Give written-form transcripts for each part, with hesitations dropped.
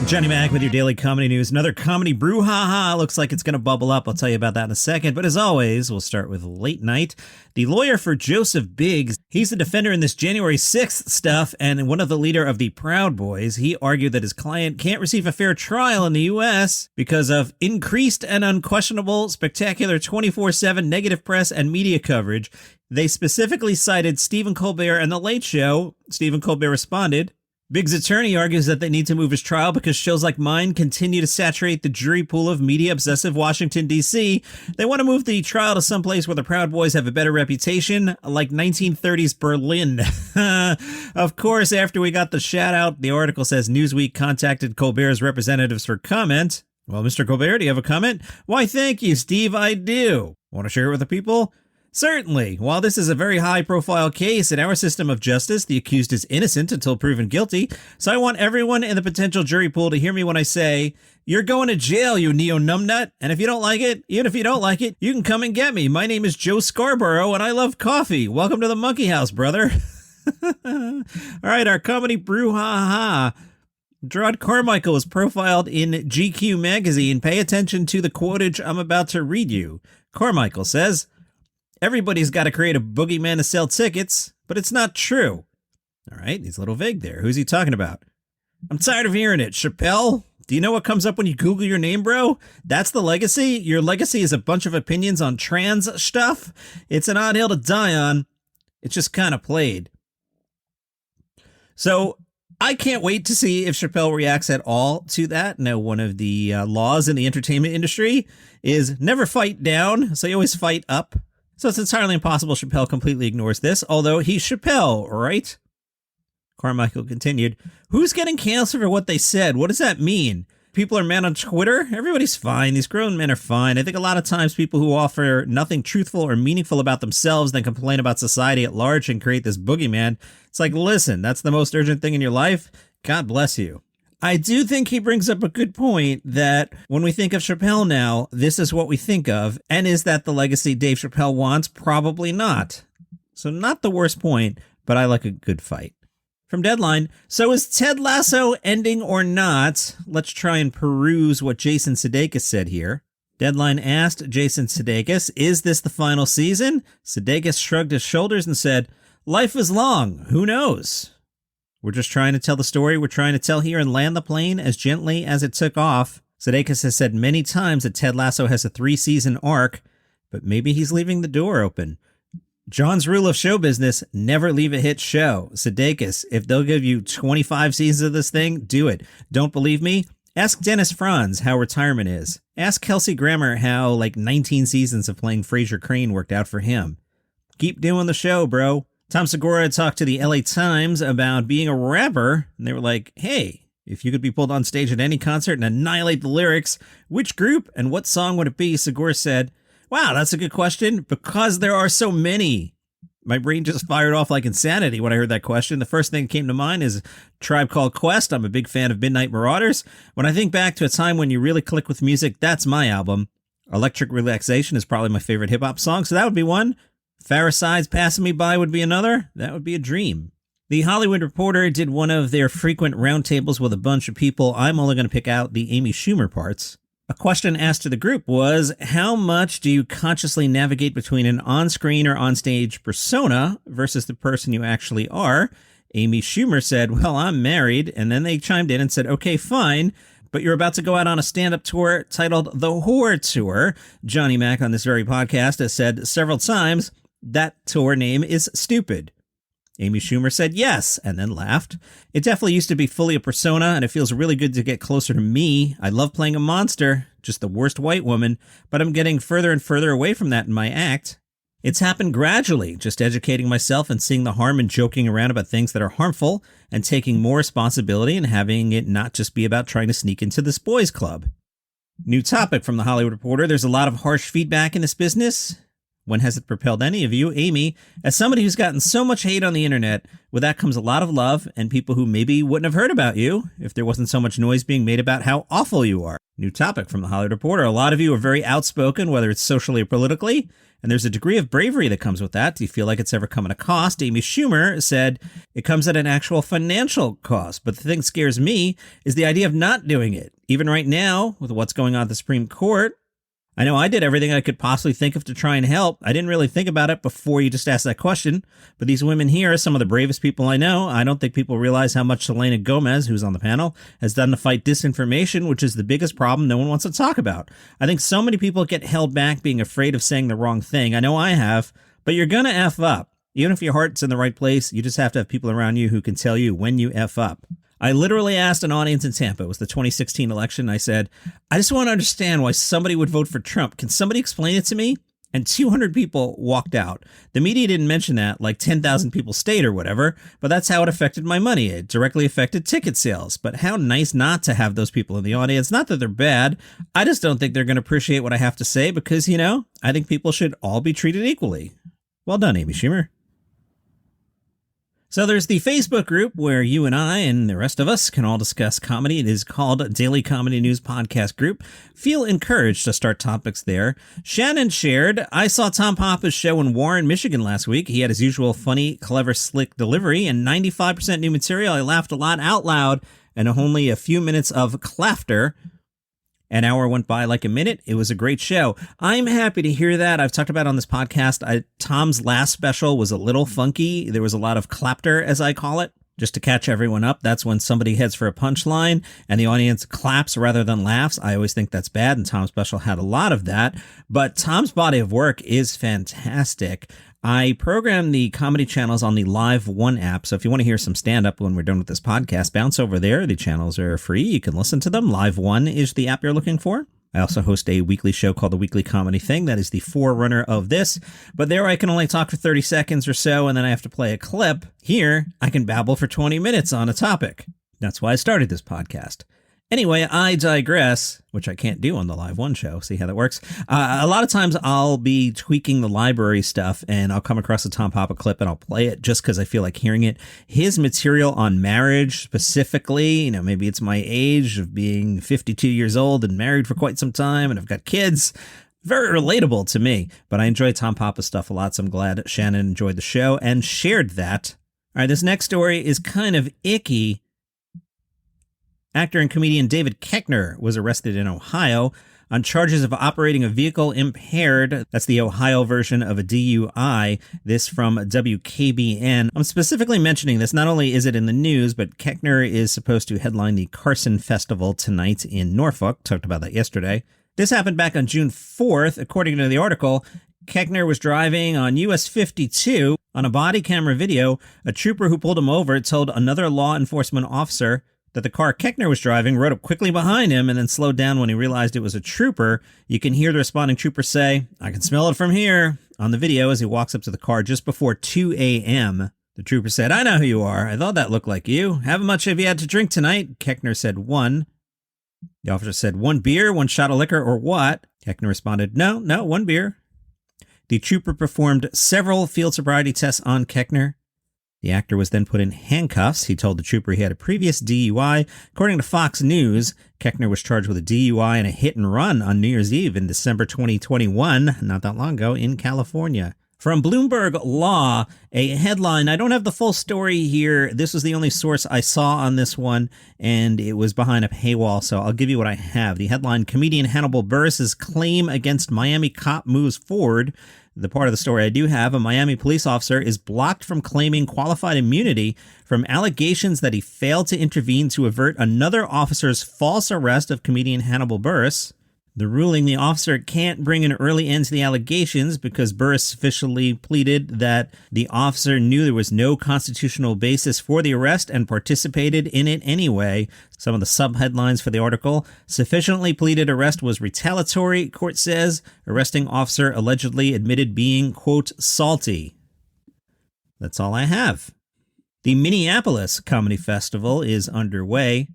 Johnny Mac with your daily comedy news. Another comedy brouhaha. Looks like it's going to bubble up. I'll tell you about that in a second. But as always, we'll start with late night. The lawyer for Joseph Biggs, he's the defender in this January 6th stuff and one of the leader of the Proud Boys. He argued that his client can't receive a fair trial in the U.S. because of increased and unquestionable, spectacular 24/7 negative press and media coverage. They specifically cited Stephen Colbert and The Late Show. Stephen Colbert responded, Biggs' attorney argues that they need to move his trial because shows like mine continue to saturate the jury pool of media-obsessive Washington, D.C. They want to move the trial to someplace where the Proud Boys have a better reputation, like 1930s Berlin. Of course, after we got the shout-out, the article says Newsweek contacted Colbert's representatives for comment. Well, Mr. Colbert, do you have a comment? Why, thank you, Steve, I do. Want to share it with the people? Certainly. While this is a very high-profile case in our system of justice, the accused is innocent until proven guilty, so I want everyone in the potential jury pool to hear me when I say, you're going to jail, you neo-numbnut, and if you don't like it, even if you don't like it, you can come and get me. My name is Joe Scarborough, and I love coffee. Welcome to the Monkey House, brother. All right, our comedy brouhaha. Jerrod Carmichael was profiled in GQ magazine. Pay attention to the quotage I'm about to read you. Carmichael says, everybody's got to create a boogeyman to sell tickets, but it's not true. All right, he's a little vague there. Who's he talking about? I'm tired of hearing it. Chappelle? Do you know what comes up when you Google your name, bro? That's the legacy? Your legacy is a bunch of opinions on trans stuff? It's an odd hill to die on. It's just kind of played. So I can't wait to see if Chappelle reacts at all to that. Now, one of the laws in the entertainment industry is never fight down, so you always fight up. So it's entirely impossible Chappelle completely ignores this, although he's Chappelle, right? Carmichael continued, who's getting canceled for what they said? What does that mean? People are mad on Twitter? Everybody's fine. These grown men are fine. I think a lot of times people who offer nothing truthful or meaningful about themselves then complain about society at large and create this boogeyman. It's like, listen, that's the most urgent thing in your life. God bless you. I do think he brings up a good point that when we think of Chappelle now, this is what we think of. And is that the legacy Dave Chappelle wants? Probably not. So not the worst point, but I like a good fight. From Deadline, so is Ted Lasso ending or not? Let's try and peruse what Jason Sudekis said here. Deadline asked Jason Sudekis, is this the final season? Sudekis shrugged his shoulders and said, life is long. Who knows? We're just trying to tell the story we're trying to tell here and land the plane as gently as it took off. Sudekis has said many times that Ted Lasso has a 3-season arc, but maybe he's leaving the door open. John's rule of show business, never leave a hit show. Sudekis, if they'll give you 25 seasons of this thing, do it. Don't believe me? Ask Dennis Franz how retirement is. Ask Kelsey Grammer how 19 seasons of playing Fraser Crane worked out for him. Keep doing the show, bro. Tom Segura talked to the LA Times about being a rapper, and they were like, hey, if you could be pulled on stage at any concert and annihilate the lyrics, which group and what song would it be? Segura said, wow, that's a good question, because there are so many. My brain just fired off like insanity when I heard that question. The first thing that came to mind is Tribe Called Quest. I'm a big fan of Midnight Marauders. When I think back to a time when you really click with music, that's my album. Electric Relaxation is probably my favorite hip-hop song, so that would be one. Phariside's Passing Me By would be another. That would be a dream. The Hollywood Reporter did one of their frequent roundtables with a bunch of people. I'm only going to pick out the Amy Schumer parts. A question asked to the group was, how much do you consciously navigate between an on-screen or on-stage persona versus the person you actually are? Amy Schumer said, well, I'm married. And then they chimed in and said, okay, fine. But you're about to go out on a stand-up tour titled The Whore Tour. Johnny Mac on this very podcast has said several times, that tour name is stupid. Amy Schumer said yes, and then laughed. It definitely used to be fully a persona, and it feels really good to get closer to me. I love playing a monster, just the worst white woman, but I'm getting further and further away from that in my act. It's happened gradually, just educating myself and seeing the harm in joking around about things that are harmful, and taking more responsibility and having it not just be about trying to sneak into this boys' club. New topic from The Hollywood Reporter. There's a lot of harsh feedback in this business. When has it propelled any of you? Amy, as somebody who's gotten so much hate on the internet, with that comes a lot of love and people who maybe wouldn't have heard about you if there wasn't so much noise being made about how awful you are. New topic from the Hollywood Reporter. A lot of you are very outspoken, whether it's socially or politically, and there's a degree of bravery that comes with that. Do you feel like it's ever come at a cost? Amy Schumer said it comes at an actual financial cost. But the thing that scares me is the idea of not doing it. Even right now, with what's going on at the Supreme Court, I know I did everything I could possibly think of to try and help. I didn't really think about it before you just asked that question. But these women here are some of the bravest people I know. I don't think people realize how much Selena Gomez, who's on the panel, has done to fight disinformation, which is the biggest problem no one wants to talk about. I think so many people get held back being afraid of saying the wrong thing. I know I have, but you're going to F up. Even if your heart's in the right place, you just have to have people around you who can tell you when you F up. I literally asked an audience in Tampa, it was the 2016 election, I said, I just want to understand why somebody would vote for Trump. Can somebody explain it to me? And 200 people walked out. The media didn't mention that, like 10,000 people stayed or whatever, but that's how it affected my money. It directly affected ticket sales. But how nice not to have those people in the audience. Not that they're bad. I just don't think they're going to appreciate what I have to say because, I think people should all be treated equally. Well done, Amy Schumer. So there's the Facebook group where you and I and the rest of us can all discuss comedy. It is called Daily Comedy News Podcast Group. Feel encouraged to start topics there. Shannon shared, I saw Tom Papa's show in Warren, Michigan last week. He had his usual funny, clever, slick delivery and 95% new material. I laughed a lot out loud and only a few minutes of clafter. An hour went by like a minute. It was a great show. I'm happy to hear that. I've talked about on this podcast, Tom's last special was a little funky. There was a lot of clapter, as I call it. Just to catch everyone up, that's when somebody heads for a punchline and the audience claps rather than laughs. I always think that's bad, and Tom's special had a lot of that. But Tom's body of work is fantastic. I program the comedy channels on the Live One app, so if you want to hear some stand-up when we're done with this podcast, bounce over there. The channels are free. You can listen to them. Live One is the app you're looking for. I also host a weekly show called The Weekly Comedy Thing. That is the forerunner of this. But there I can only talk for 30 seconds or so, and then I have to play a clip. Here, I can babble for 20 minutes on a topic. That's why I started this podcast. Anyway, I digress, which I can't do on the Live One show. See how that works? A lot of times I'll be tweaking the library stuff and I'll come across a Tom Papa clip and I'll play it just because I feel like hearing it. His material on marriage specifically, maybe it's my age of being 52 years old and married for quite some time and I've got kids. Very relatable to me, but I enjoy Tom Papa stuff a lot, so I'm glad Shannon enjoyed the show and shared that. All right, this next story is kind of icky. Actor and comedian David Koechner was arrested in Ohio on charges of operating a vehicle impaired. That's the Ohio version of a DUI. This from WKBN. I'm specifically mentioning this. Not only is it in the news, but Koechner is supposed to headline the Carson Festival tonight in Norfolk. Talked about that yesterday. This happened back on June 4th. According to the article, Koechner was driving on US 52. On a body camera video, a trooper who pulled him over told another law enforcement officer that the car Koechner was driving rode up quickly behind him and then slowed down when he realized it was a trooper. You can hear the responding trooper say, "I can smell it from here," on the video as he walks up to the car just before 2 a.m. The trooper said, "I know who you are. I thought that looked like you. How much have you had to drink tonight?" Koechner said, "One." The officer said, "One beer, one shot of liquor, or what?" Koechner responded, No, one beer." The trooper performed several field sobriety tests on Koechner. The actor was then put in handcuffs. He told the trooper he had a previous DUI. According to Fox News, Koechner was charged with a DUI and a hit and run on New Year's Eve in December 2021, not that long ago, in California. From Bloomberg Law, a headline. I don't have the full story here. This was the only source I saw on this one, and it was behind a paywall, so I'll give you what I have. The headline, comedian Hannibal Buress's claim against Miami cop moves forward. The part of the story I do have, a Miami police officer is blocked from claiming qualified immunity from allegations that he failed to intervene to avert another officer's false arrest of comedian Hannibal Buress. The ruling, the officer can't bring an early end to the allegations because Buress officially pleaded that the officer knew there was no constitutional basis for the arrest and participated in it anyway. Some of the subheadlines for the article: sufficiently pleaded arrest was retaliatory, court says. Arresting officer allegedly admitted being, quote, salty. That's all I have. The Minneapolis Comedy Festival is underway.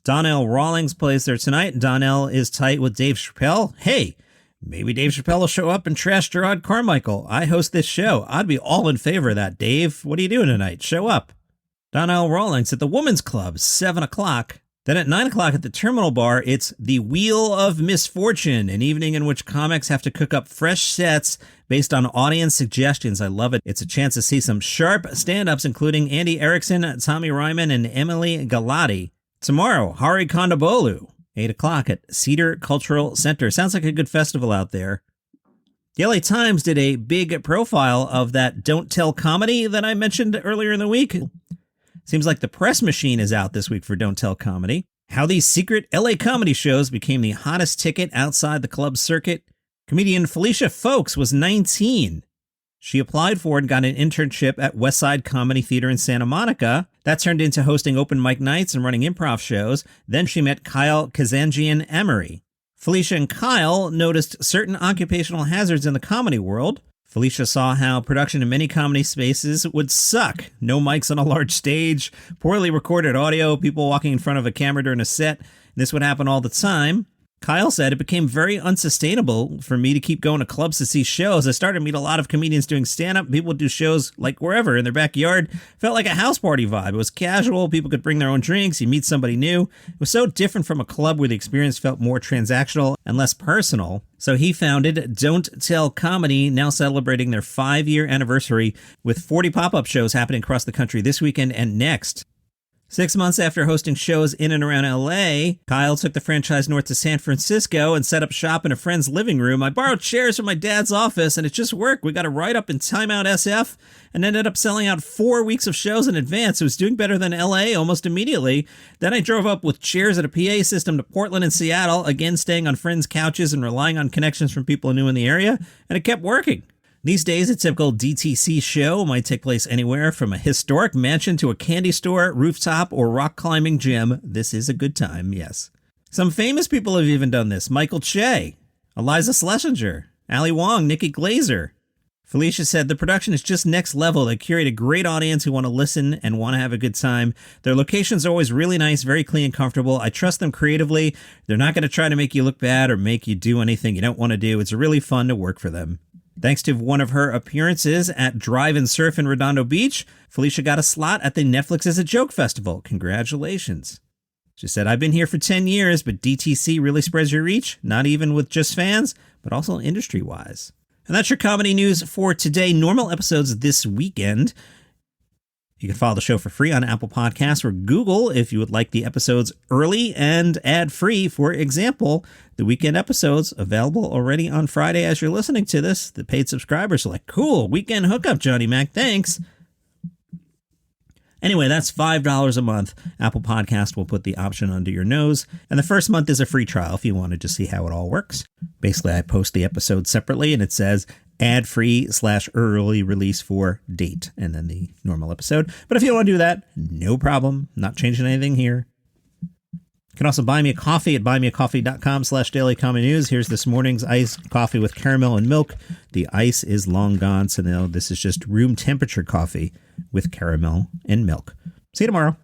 Donnell Rawlings plays there tonight. Donnell is tight with Dave Chappelle. Hey, Maybe Dave Chappelle will show up and trash Jerrod Carmichael. I host this show. I'd be all in favor of that, Dave. What are you doing tonight? Show up. Donnell Rawlings at the Women's Club, 7 o'clock. Then at 9 o'clock at the Terminal Bar, it's The Wheel of Misfortune, an evening in which comics have to cook up fresh sets based on audience suggestions. I love it. It's a chance to see some sharp stand-ups, including Andy Erickson, Tommy Ryman, and Emily Galati. Tomorrow, Hari Kondabolu, 8 o'clock at Cedar Cultural Center. Sounds like a good festival out there. The LA Times did a big profile of that Don't Tell comedy that I mentioned earlier in the week. Seems like the press machine is out this week for Don't Tell comedy. How these secret LA comedy shows became the hottest ticket outside the club circuit. Comedian Felicia Folks was 19. She applied for and got an internship at Westside Comedy Theater in Santa Monica. That turned into hosting open mic nights and running improv shows. Then she met Kyle Kazanjian Emery. Felicia and Kyle noticed certain occupational hazards in the comedy world. Felicia saw how production in many comedy spaces would suck. No mics on a large stage, poorly recorded audio, people walking in front of a camera during a set. This would happen all the time. Kyle said, it became very unsustainable for me to keep going to clubs to see shows. I started to meet a lot of comedians doing stand-up. People would do shows like wherever, in their backyard. Felt like a house party vibe. It was casual. People could bring their own drinks. You meet somebody new. It was so different from a club where the experience felt more transactional and less personal. So he founded Don't Tell Comedy, now celebrating their 5-year anniversary with 40 pop-up shows happening across the country this weekend and next. 6 months after hosting shows in and around LA, Kyle took the franchise north to San Francisco and set up shop in a friend's living room. I borrowed chairs from my dad's office and it just worked. We got a write-up in Time Out SF and ended up selling out 4 weeks of shows in advance. It was doing better than LA almost immediately. Then I drove up with chairs and a PA system to Portland and Seattle, again staying on friends' couches and relying on connections from people who knew in the area, and it kept working. These days, a typical DTC show might take place anywhere from a historic mansion to a candy store, rooftop, or rock climbing gym. This is a good time, yes. Some famous people have even done this. Michael Che, Eliza Schlesinger, Ali Wong, Nikki Glazer. Felicia said, the production is just next level. They curate a great audience who want to listen and want to have a good time. Their locations are always really nice, very clean and comfortable. I trust them creatively. They're not going to try to make you look bad or make you do anything you don't want to do. It's really fun to work for them. Thanks to one of her appearances at Drive and Surf in Redondo Beach, Felicia got a slot at the Netflix is a Joke Festival. Congratulations. She said, I've been here for 10 years, but DTC really spreads your reach, not even with just fans, but also industry-wise. And that's your comedy news for today. Normal episodes this weekend. You can follow the show for free on Apple Podcasts or Google if you would like the episodes early and ad-free. For example, the weekend episodes available already on Friday as you're listening to this. The paid subscribers are like, cool, weekend hookup, Johnny Mac, thanks. Anyway, that's $5 a month. Apple Podcast will put the option under your nose. And the first month is a free trial if you wanted to see how it all works. Basically, I post the episode separately and it says ad-free/early release for date and then the normal episode. But if you want to do that, no problem. Not changing anything here. You can also buy me a coffee at buymeacoffee.com/dailycomedynews. Here's this morning's iced coffee with caramel and milk. The ice is long gone, so now this is just room temperature coffee with caramel and milk. See you tomorrow.